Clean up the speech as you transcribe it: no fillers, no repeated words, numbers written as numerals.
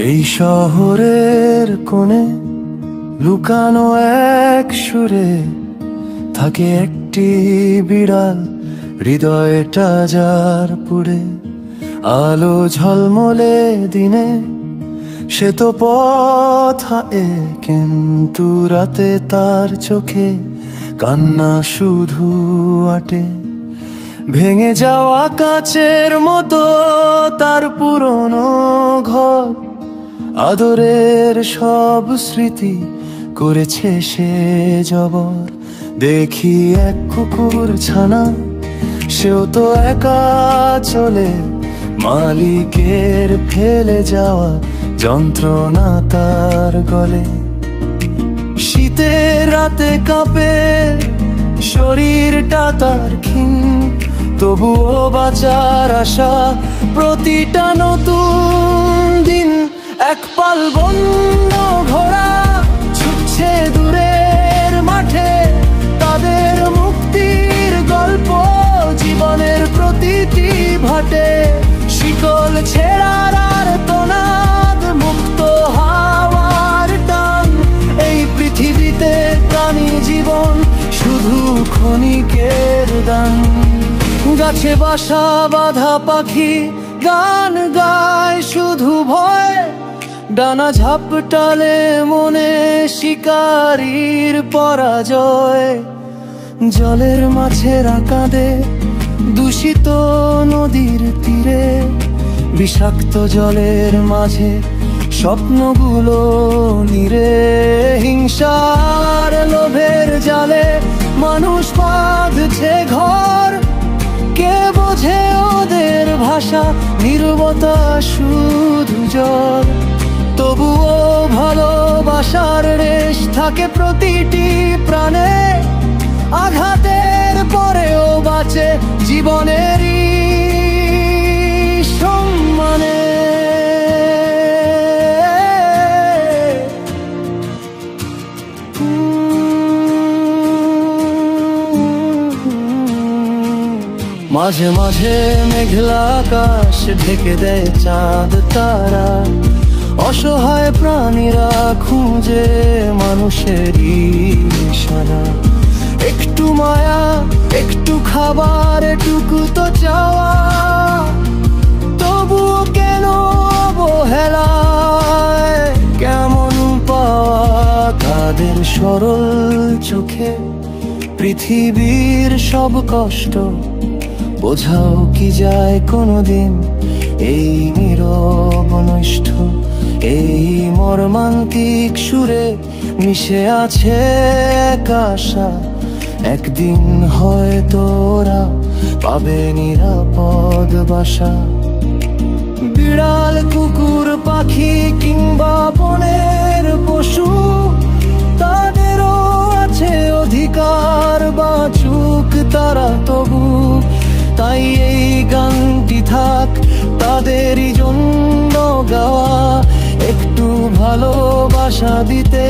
এই শহরের কোণে লুকানো এক সুরে থাকে একটি বিড়াল, হৃদয়টা যার পুড়ে। আলো ঝলমলে দিনে সে তো পথ হাঁটে, কিন্তু রাতে তার চোখে কান্না শুধু আটে। ভেঙে যাওয়া কাচের মতো তার পুরনো ঘর, আদরের সব স্মৃতি করেছে সে জবর। দেখি এক কুকুর ছানা, সেও তো একা চলে, মালিকের ফেলে যাওয়া যন্ত্রণা তার গলে। শীতের রাতে কাঁপে শরীরটা তার ক্ষীণ, তবুও বাঁচার আশা প্রতিটা নতুন দিন। এক পাল বন্য ঘোড়া ছুটছে দূরের মাঠে, তাদের মুক্তির গল্প জীবনের প্রতিটি ভাটে। শিকল ছেঁড়ার আর্তনাদ, মুক্ত হাওয়ার টান, এই পৃথিবীতে প্রাণী জীবন শুধু ক্ষণিকের দান। গাছে বাসা বাঁধা পাখি গান গায় শুধু ভয়, ডানা ঝাপটালে মনে শিকারীর পরাজয়। জলের মাছেরা কাঁদে দূষিত নদীর তীরে, বিষাক্ত জলের মাঝে স্বপ্নগুলো নিরে। হিংসার লোভের জালে মানুষ বাঁধছে ঘর, কে বোঝে ওদের ভাষা, নীরবতা শুধু জ্বর। তবুও ভালোবাসার রেশ থাকে প্রতিটি প্রাণে, আঘাতের পরেও বাঁচে জীবনেরই সম্মানে। মাঝে মাঝে মেঘলা আকাশ ঢেকে দেয় চাঁদ তারা, অসহায় প্রাণীরা খুঁজে মানুষেরই ইশারা। একটু মায়া, একটু খাবার, এটুকু তো চাওয়া, তবুও কেন অবহেলায় কেমন পাওয়া তাদের সরল চোখে। পৃথিবীর সব কষ্ট বোঝাও কি যায় কোনোদিন, এই নীরব নৈষ্ঠ, এই মর্মান্তিক সুরে মিশে আছে এক আশা। একদিন হয়তো ওরা পাবে নিরাপদ বাসা। বিড়াল, কুকুর, পাখি কিংবা বনের পশু, তাদেরও আছে অধিকার, বাঁচুক তারা তবু। তাই এই গানটি থাক তাদেরই জন্য গাওয়া, একটু ভালোবাসা দিতে